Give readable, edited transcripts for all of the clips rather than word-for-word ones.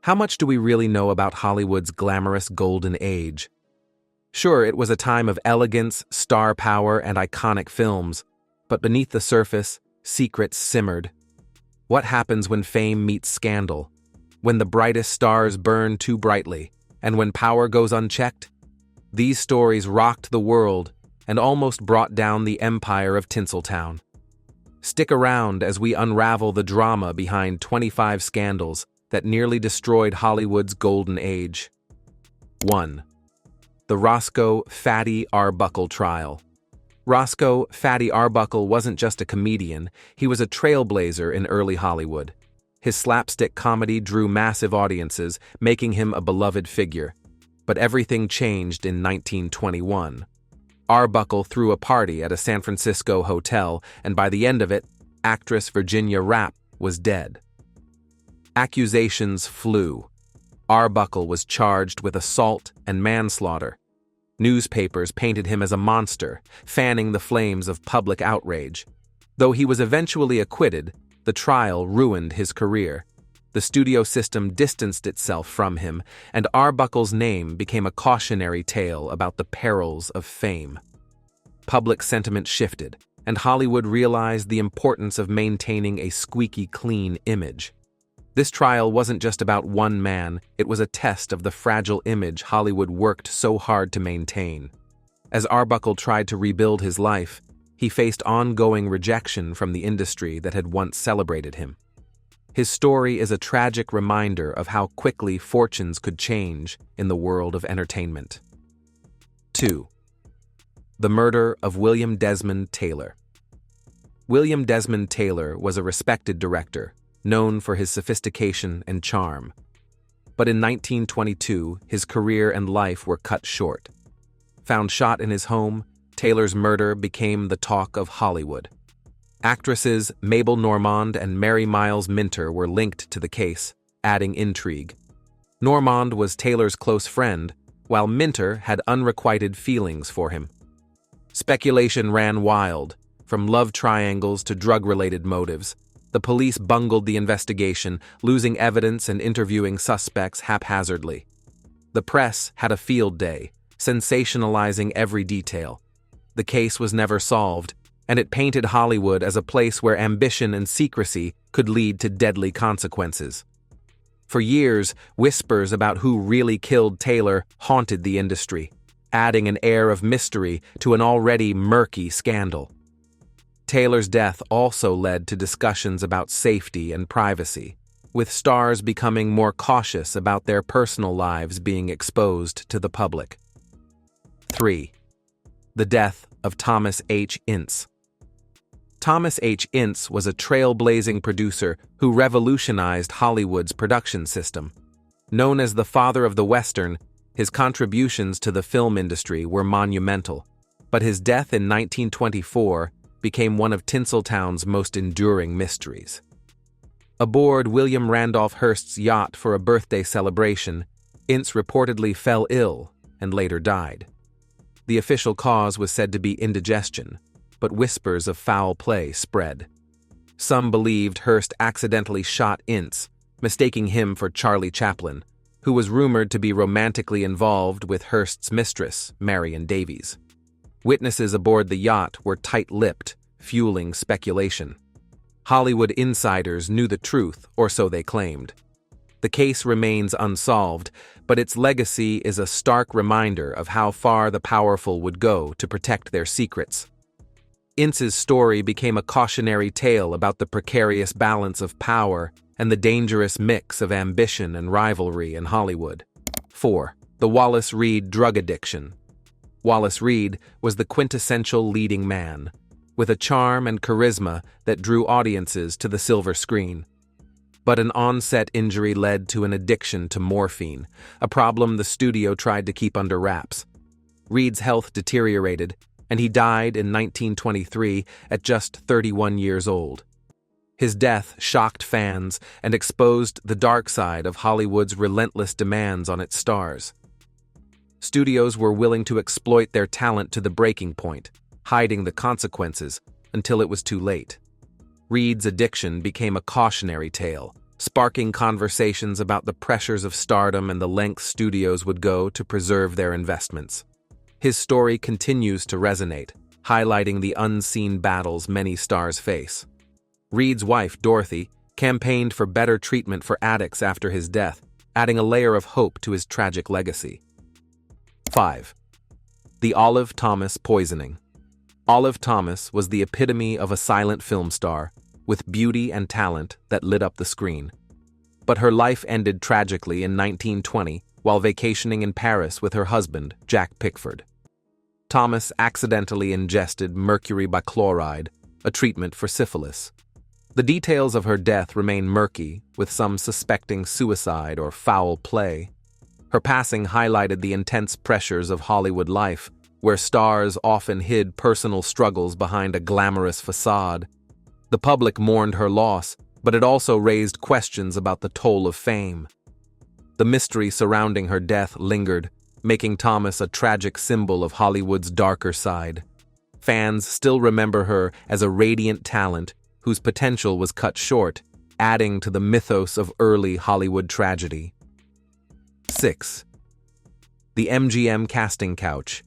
How much do we really know about Hollywood's glamorous golden age? Sure, it was a time of elegance, star power, and iconic films, but beneath the surface, secrets simmered. What happens when fame meets scandal? When the brightest stars burn too brightly, and when power goes unchecked? These stories rocked the world and almost brought down the empire of Tinseltown. Stick around as we unravel the drama behind 25 scandals that nearly destroyed Hollywood's golden age. 1. The Roscoe "Fatty" Arbuckle trial. Roscoe "Fatty" Arbuckle wasn't just a comedian, he was a trailblazer in early Hollywood. His slapstick comedy drew massive audiences, making him a beloved figure. But everything changed in 1921. Arbuckle threw a party at a San Francisco hotel, and by the end of it, actress Virginia Rappe was dead. Accusations flew. Arbuckle was charged with assault and manslaughter. Newspapers painted him as a monster, fanning the flames of public outrage. Though he was eventually acquitted, the trial ruined his career. The studio system distanced itself from him, and Arbuckle's name became a cautionary tale about the perils of fame. Public sentiment shifted, and Hollywood realized the importance of maintaining a squeaky clean image. This trial wasn't just about one man, it was a test of the fragile image Hollywood worked so hard to maintain. As Arbuckle tried to rebuild his life, he faced ongoing rejection from the industry that had once celebrated him. His story is a tragic reminder of how quickly fortunes could change in the world of entertainment. 2. The murder of William Desmond Taylor. William Desmond Taylor was a respected director, known for his sophistication and charm. But in 1922, his career and life were cut short. Found shot in his home, Taylor's murder became the talk of Hollywood. Actresses Mabel Normand and Mary Miles Minter were linked to the case, adding intrigue. Normand was Taylor's close friend, while Minter had unrequited feelings for him. Speculation ran wild, from love triangles to drug-related motives. The police bungled the investigation, losing evidence and interviewing suspects haphazardly. The press had a field day, sensationalizing every detail. The case was never solved, and it painted Hollywood as a place where ambition and secrecy could lead to deadly consequences. For years, whispers about who really killed Taylor haunted the industry, adding an air of mystery to an already murky scandal. Taylor's death also led to discussions about safety and privacy, with stars becoming more cautious about their personal lives being exposed to the public. 3. The death of Thomas H. Ince. Thomas H. Ince was a trailblazing producer who revolutionized Hollywood's production system. Known as the father of the Western, his contributions to the film industry were monumental, but his death in 1924 became one of Tinseltown's most enduring mysteries. Aboard William Randolph Hearst's yacht for a birthday celebration, Ince reportedly fell ill and later died. The official cause was said to be indigestion, but whispers of foul play spread. Some believed Hearst accidentally shot Ince, mistaking him for Charlie Chaplin, who was rumored to be romantically involved with Hearst's mistress, Marion Davies. Witnesses aboard the yacht were tight-lipped, fueling speculation. Hollywood insiders knew the truth, or so they claimed. The case remains unsolved, but its legacy is a stark reminder of how far the powerful would go to protect their secrets. Ince's story became a cautionary tale about the precarious balance of power and the dangerous mix of ambition and rivalry in Hollywood. 4. The Wallace Reid drug addiction. Wallace Reid was the quintessential leading man, with a charm and charisma that drew audiences to the silver screen. But an onset injury led to an addiction to morphine, a problem the studio tried to keep under wraps. Reid's health deteriorated, and he died in 1923 at just 31 years old. His death shocked fans and exposed the dark side of Hollywood's relentless demands on its stars. Studios were willing to exploit their talent to the breaking point, hiding the consequences until it was too late. Reid's addiction became a cautionary tale, sparking conversations about the pressures of stardom and the lengths studios would go to preserve their investments. His story continues to resonate, highlighting the unseen battles many stars face. Reed's wife, Dorothy, campaigned for better treatment for addicts after his death, adding a layer of hope to his tragic legacy. 5. The Olive Thomas poisoning. Olive Thomas was the epitome of a silent film star, with beauty and talent that lit up the screen. But her life ended tragically in 1920 while vacationing in Paris with her husband, Jack Pickford. Thomas accidentally ingested mercury bichloride, a treatment for syphilis. The details of her death remain murky, with some suspecting suicide or foul play. Her passing highlighted the intense pressures of Hollywood life, where stars often hid personal struggles behind a glamorous facade. The public mourned her loss, but it also raised questions about the toll of fame. The mystery surrounding her death lingered, making Thomas a tragic symbol of Hollywood's darker side. Fans still remember her as a radiant talent whose potential was cut short, adding to the mythos of early Hollywood tragedy. 6. The MGM casting couch.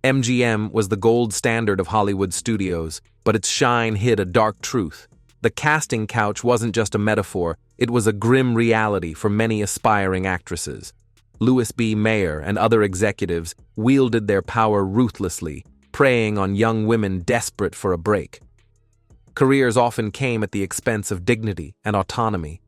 MGM was the gold standard of Hollywood studios, but its shine hid a dark truth. The casting couch wasn't just a metaphor, it was a grim reality for many aspiring actresses. Louis B. Mayer and other executives wielded their power ruthlessly, preying on young women desperate for a break. Careers often came at the expense of dignity and autonomy.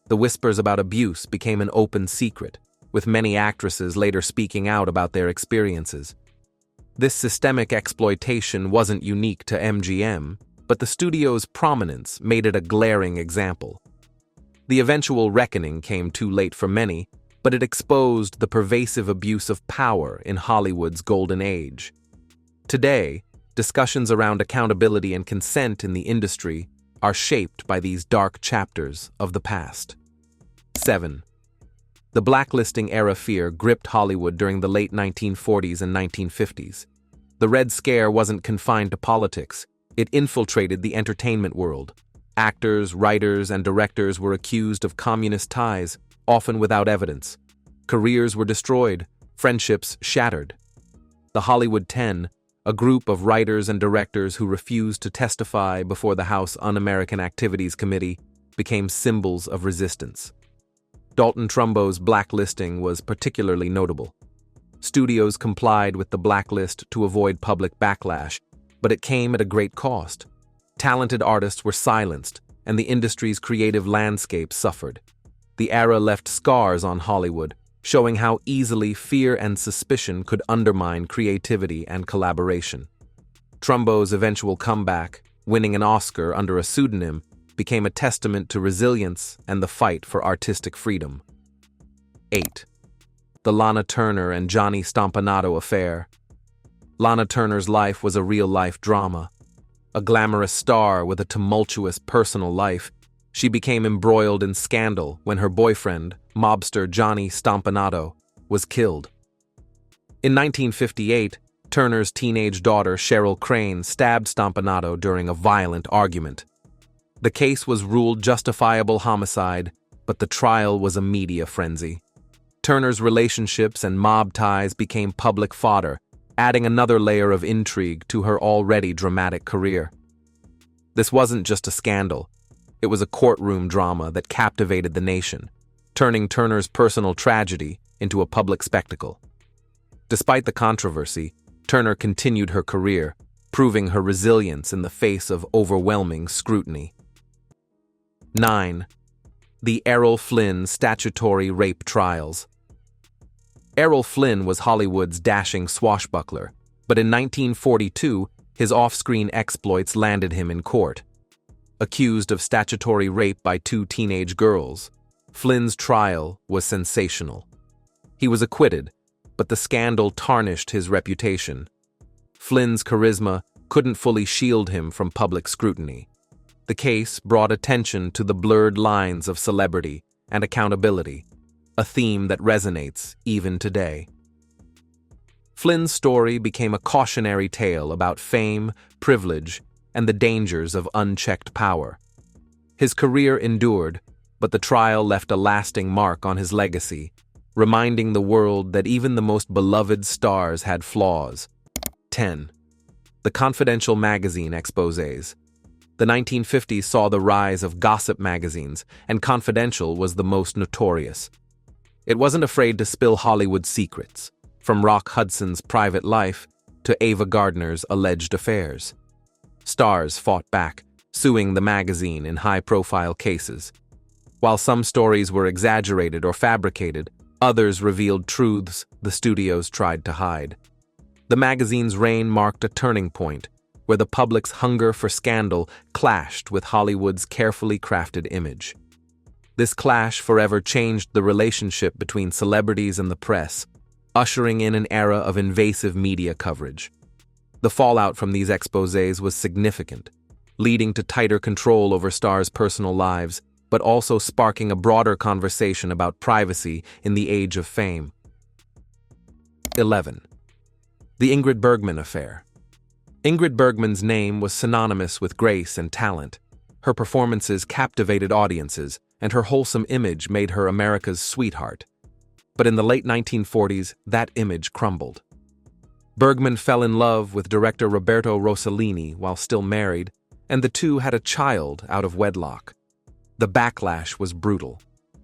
The whispers about abuse became an open secret, with many actresses later speaking out about their experiences. This systemic exploitation wasn't unique to MGM, but the studio's prominence made it a glaring example. The eventual reckoning came too late for many, but it exposed the pervasive abuse of power in Hollywood's golden age. Today, discussions around accountability and consent in the industry are shaped by these dark chapters of the past. 7. The blacklisting era fear gripped Hollywood during the late 1940s and 1950s. The Red Scare wasn't confined to politics, it infiltrated the entertainment world. Actors, writers, and directors were accused of communist ties, often without evidence. Careers were destroyed, friendships shattered. The Hollywood 10, a group of writers and directors who refused to testify before the House Un-American Activities Committee, became symbols of resistance. Dalton Trumbo's blacklisting was particularly notable. Studios complied with the blacklist to avoid public backlash, but it came at a great cost. Talented artists were silenced, and the industry's creative landscape suffered. The era left scars on Hollywood, showing how easily fear and suspicion could undermine creativity and collaboration. Trumbo's eventual comeback, winning an Oscar under a pseudonym, became a testament to resilience and the fight for artistic freedom. 8. The Lana Turner and Johnny Stompanato affair. Lana Turner's life was a real-life drama. A glamorous star with a tumultuous personal life, she became embroiled in scandal when her boyfriend, mobster Johnny Stompanato, was killed. In 1958, Turner's teenage daughter Cheryl Crane stabbed Stompanato during a violent argument. The case was ruled justifiable homicide, but the trial was a media frenzy. Turner's relationships and mob ties became public fodder, adding another layer of intrigue to her already dramatic career. This wasn't just a scandal, it was a courtroom drama that captivated the nation, turning Turner's personal tragedy into a public spectacle. Despite the controversy, Turner continued her career, proving her resilience in the face of overwhelming scrutiny. 9. The Errol Flynn statutory rape trials. Errol Flynn was Hollywood's dashing swashbuckler, but in 1942, his off-screen exploits landed him in court. Accused of statutory rape by 2 teenage girls, Flynn's trial was sensational. He was acquitted, but the scandal tarnished his reputation. Flynn's charisma couldn't fully shield him from public scrutiny. The case brought attention to the blurred lines of celebrity and accountability, a theme that resonates even today. Flynn's story became a cautionary tale about fame, privilege, and the dangers of unchecked power. His career endured, but the trial left a lasting mark on his legacy, reminding the world that even the most beloved stars had flaws. 10. The confidential magazine exposés. The 1950s saw the rise of gossip magazines, and Confidential was the most notorious. It wasn't afraid to spill Hollywood secrets, from Rock Hudson's private life to Ava Gardner's alleged affairs. Stars fought back, suing the magazine in high-profile cases. While some stories were exaggerated or fabricated, others revealed truths the studios tried to hide. The magazine's reign marked a turning point, where the public's hunger for scandal clashed with Hollywood's carefully crafted image. This clash forever changed the relationship between celebrities and the press, ushering in an era of invasive media coverage. The fallout from these exposés was significant, leading to tighter control over stars' personal lives, but also sparking a broader conversation about privacy in the age of fame. 11. The Ingrid Bergman affair. Ingrid Bergman's name was synonymous with grace and talent. Her performances captivated audiences, and her wholesome image made her America's sweetheart. But in the late 1940s, that image crumbled. Bergman fell in love with director Roberto Rossellini while still married, and the two had a child out of wedlock. The backlash was brutal.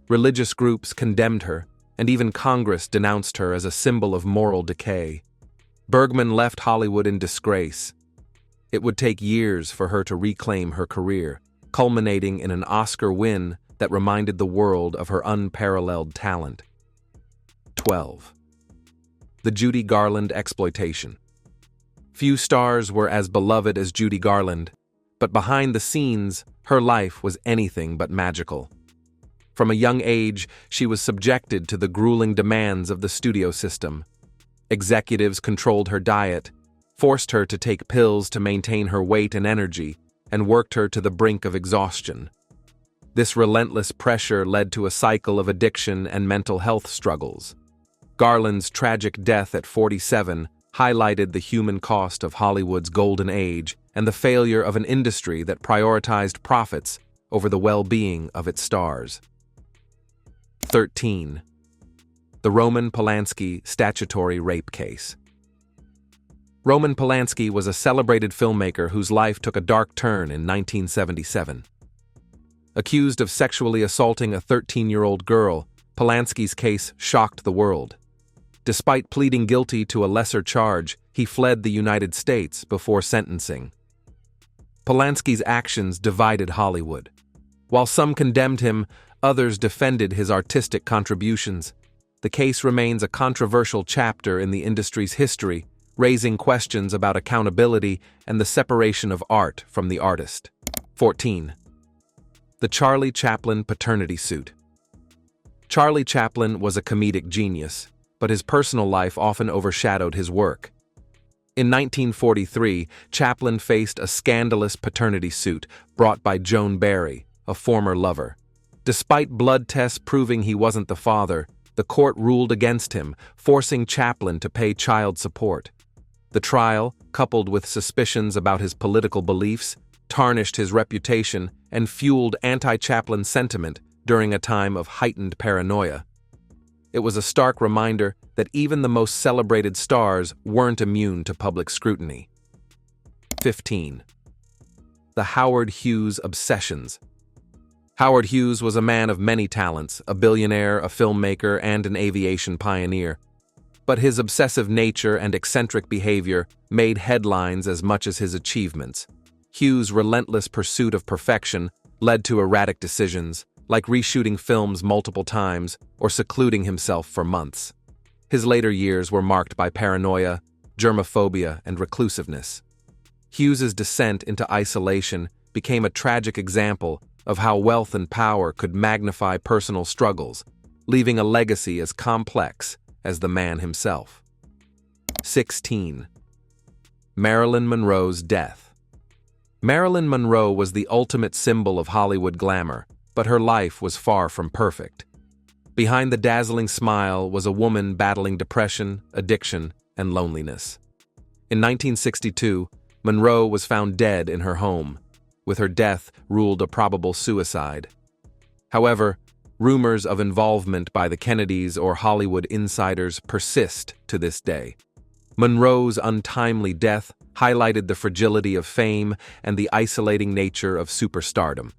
Religious groups condemned her, and even Congress denounced her as a symbol of moral decay. Bergman left Hollywood in disgrace. It would take years for her to reclaim her career, culminating in an Oscar win that reminded the world of her unparalleled talent. 12. The Judy Garland exploitation. Few stars were as beloved as Judy Garland, but behind the scenes, her life was anything but magical. From a young age, she was subjected to the grueling demands of the studio system. Executives controlled her diet, forced her to take pills to maintain her weight and energy, and worked her to the brink of exhaustion. This relentless pressure led to a cycle of addiction and mental health struggles. Garland's tragic death at 47 highlighted the human cost of Hollywood's golden age and the failure of an industry that prioritized profits over the well-being of its stars. 13. The Roman Polanski statutory rape case. Roman Polanski was a celebrated filmmaker whose life took a dark turn in 1977. Accused of sexually assaulting a 13-year-old girl, Polanski's case shocked the world. Despite pleading guilty to a lesser charge, he fled the United States before sentencing. Polanski's actions divided Hollywood. While some condemned him, others defended his artistic contributions. The case remains a controversial chapter in the industry's history, raising questions about accountability and the separation of art from the artist. 14. The Charlie Chaplin paternity suit. Charlie Chaplin was a comedic genius, but his personal life often overshadowed his work. In 1943, Chaplin faced a scandalous paternity suit brought by Joan Barry, a former lover. Despite blood tests proving he wasn't the father, the court ruled against him, forcing Chaplin to pay child support. The trial, coupled with suspicions about his political beliefs, tarnished his reputation and fueled anti-Chaplin sentiment during a time of heightened paranoia. It was a stark reminder that even the most celebrated stars weren't immune to public scrutiny. 15. The Howard Hughes obsessions. Howard Hughes was a man of many talents, a billionaire, a filmmaker, and an aviation pioneer. But his obsessive nature and eccentric behavior made headlines as much as his achievements. Hughes' relentless pursuit of perfection led to erratic decisions, like reshooting films multiple times or secluding himself for months. His later years were marked by paranoia, germophobia, and reclusiveness. Hughes's descent into isolation became a tragic example of how wealth and power could magnify personal struggles, leaving a legacy as complex as the man himself. 16. Marilyn Monroe's death. Marilyn Monroe was the ultimate symbol of Hollywood glamour, but her life was far from perfect. Behind the dazzling smile was a woman battling depression, addiction, and loneliness. In 1962, Monroe was found dead in her home, with her death ruled a probable suicide. However, rumors of involvement by the Kennedys or Hollywood insiders persist to this day. Monroe's untimely death highlighted the fragility of fame and the isolating nature of superstardom.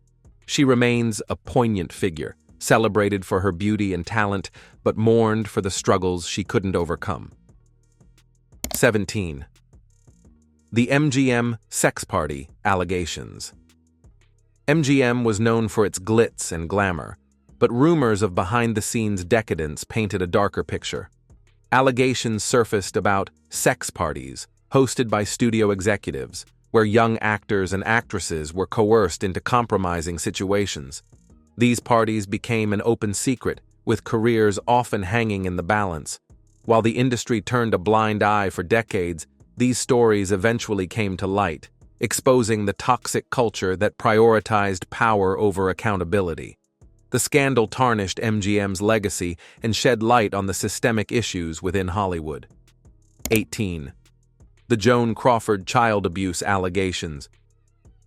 She remains a poignant figure, celebrated for her beauty and talent, but mourned for the struggles she couldn't overcome. 17. The MGM sex party allegations. MGM was known for its glitz and glamour, but rumors of behind-the-scenes decadence painted a darker picture. Allegations surfaced about sex parties hosted by studio executives, where young actors and actresses were coerced into compromising situations. These parties became an open secret, with careers often hanging in the balance. While the industry turned a blind eye for decades, these stories eventually came to light, exposing the toxic culture that prioritized power over accountability. The scandal tarnished MGM's legacy and shed light on the systemic issues within Hollywood. 18. The Joan Crawford child abuse allegations.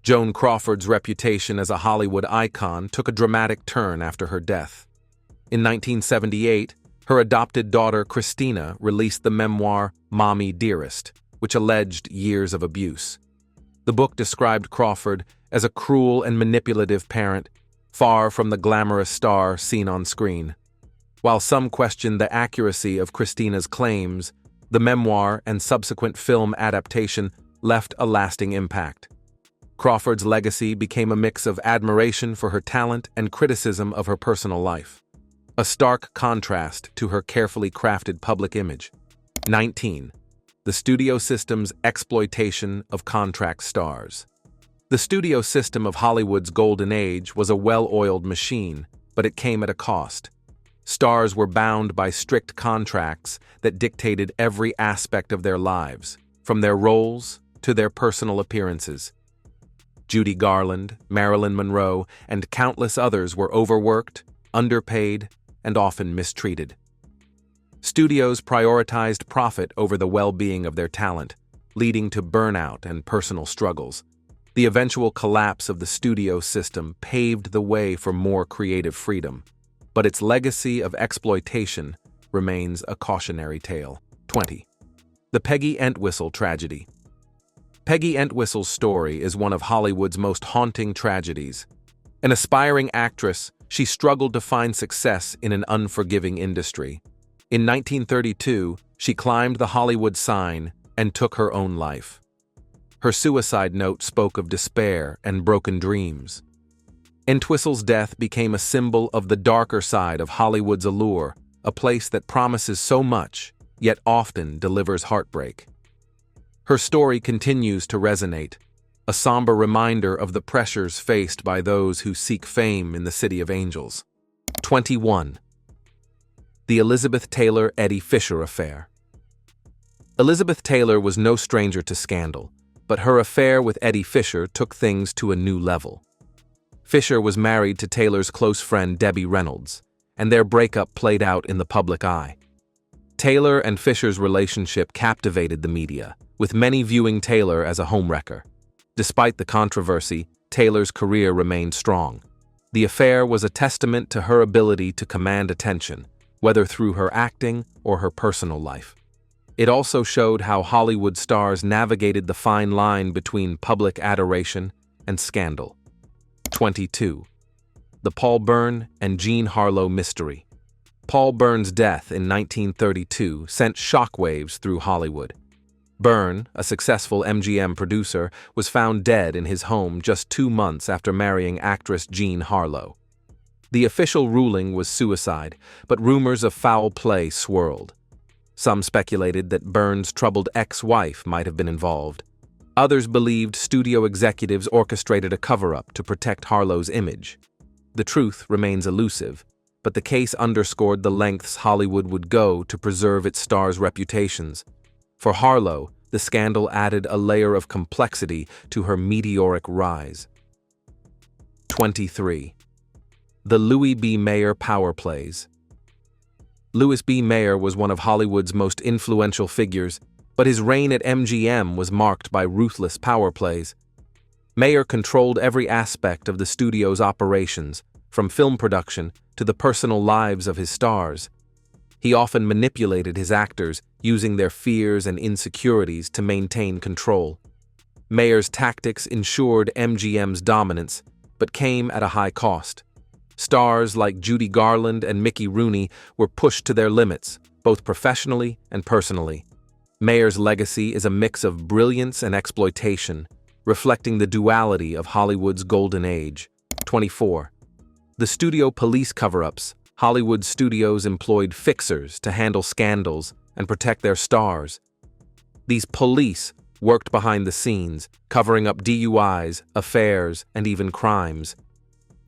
Joan Crawford's reputation as a Hollywood icon took a dramatic turn after her death. In 1978, her adopted daughter Christina released the memoir Mommy Dearest, which alleged years of abuse. The book described Crawford as a cruel and manipulative parent, far from the glamorous star seen on screen. While some questioned the accuracy of Christina's claims, the memoir and subsequent film adaptation left a lasting impact. Crawford's legacy became a mix of admiration for her talent and criticism of her personal life, a stark contrast to her carefully crafted public image. 19. The studio system's exploitation of contract stars. The studio system of Hollywood's golden age was a well-oiled machine, but it came at a cost. Stars were bound by strict contracts that dictated every aspect of their lives, from their roles to their personal appearances. Judy Garland, Marilyn Monroe, and countless others were overworked, underpaid, and often mistreated. Studios prioritized profit over the well-being of their talent, leading to burnout and personal struggles. The eventual collapse of the studio system paved the way for more creative freedom, but its legacy of exploitation remains a cautionary tale. 20. The Peggy Entwistle tragedy. Peggy Entwistle's story is one of Hollywood's most haunting tragedies. An aspiring actress, she struggled to find success in an unforgiving industry. In 1932, she climbed the Hollywood sign and took her own life. Her suicide note spoke of despair and broken dreams. Entwistle's death became a symbol of the darker side of Hollywood's allure, a place that promises so much, yet often delivers heartbreak. Her story continues to resonate, a somber reminder of the pressures faced by those who seek fame in the City of Angels. 21. The Elizabeth Taylor-Eddie Fisher affair. Elizabeth Taylor was no stranger to scandal, but her affair with Eddie Fisher took things to a new level. Fisher was married to Taylor's close friend Debbie Reynolds, and their breakup played out in the public eye. Taylor and Fisher's relationship captivated the media, with many viewing Taylor as a homewrecker. Despite the controversy, Taylor's career remained strong. The affair was a testament to her ability to command attention, whether through her acting or her personal life. It also showed how Hollywood stars navigated the fine line between public adoration and scandal. 22. The Paul Byrne and Jean Harlow mystery. Paul Byrne's death in 1932 sent shockwaves through Hollywood. Byrne, a successful MGM producer, was found dead in his home just 2 months after marrying actress Jean Harlow. The official ruling was suicide, but rumors of foul play swirled. Some speculated that Byrne's troubled ex-wife might have been involved. Others believed studio executives orchestrated a cover-up to protect Harlow's image. The truth remains elusive, but the case underscored the lengths Hollywood would go to preserve its stars' reputations. For Harlow, the scandal added a layer of complexity to her meteoric rise. 23. The Louis B. Mayer power plays. Louis B. Mayer was one of Hollywood's most influential figures, but his reign at MGM was marked by ruthless power plays. Mayer controlled every aspect of the studio's operations, from film production to the personal lives of his stars. He often manipulated his actors, using their fears and insecurities to maintain control. Mayer's tactics ensured MGM's dominance, but came at a high cost. Stars like Judy Garland and Mickey Rooney were pushed to their limits, both professionally and personally. Mayer's legacy is a mix of brilliance and exploitation, reflecting the duality of Hollywood's golden age. 24. The studio police cover-ups. Hollywood studios employed fixers to handle scandals and protect their stars. These police worked behind the scenes, covering up DUIs, affairs, and even crimes.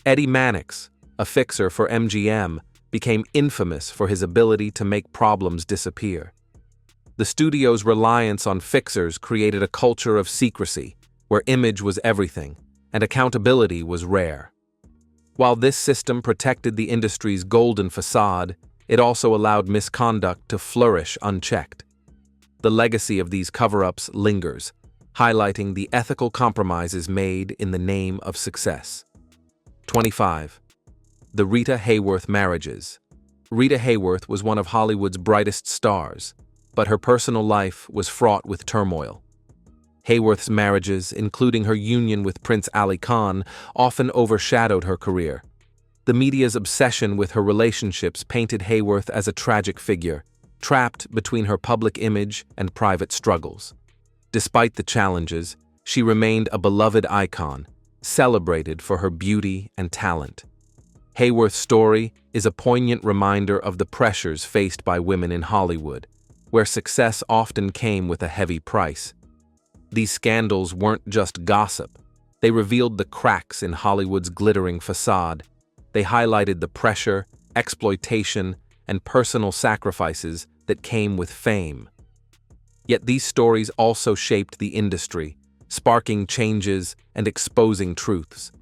Eddie Mannix, a fixer for MGM, became infamous for his ability to make problems disappear. The studio's reliance on fixers created a culture of secrecy, where image was everything, and accountability was rare. While this system protected the industry's golden facade, it also allowed misconduct to flourish unchecked. The legacy of these cover-ups lingers, highlighting the ethical compromises made in the name of success. 25. The Rita Hayworth marriages. Rita Hayworth was one of Hollywood's brightest stars, but her personal life was fraught with turmoil. Hayworth's marriages, including her union with Prince Ali Khan, often overshadowed her career. The media's obsession with her relationships painted Hayworth as a tragic figure, trapped between her public image and private struggles. Despite the challenges, she remained a beloved icon, celebrated for her beauty and talent. Hayworth's story is a poignant reminder of the pressures faced by women in Hollywood, where success often came with a heavy price. These scandals weren't just gossip. They revealed the cracks in Hollywood's glittering facade. They highlighted the pressure, exploitation, and personal sacrifices that came with fame. Yet these stories also shaped the industry, sparking changes and exposing truths.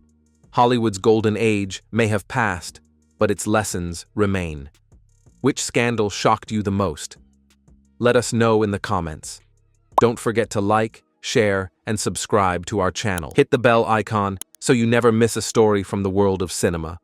Hollywood's golden age may have passed, but its lessons remain. Which scandal shocked you the most? Let us know in the comments. Don't forget to like, share, and subscribe to our channel. Hit the bell icon so you never miss a story from the world of cinema.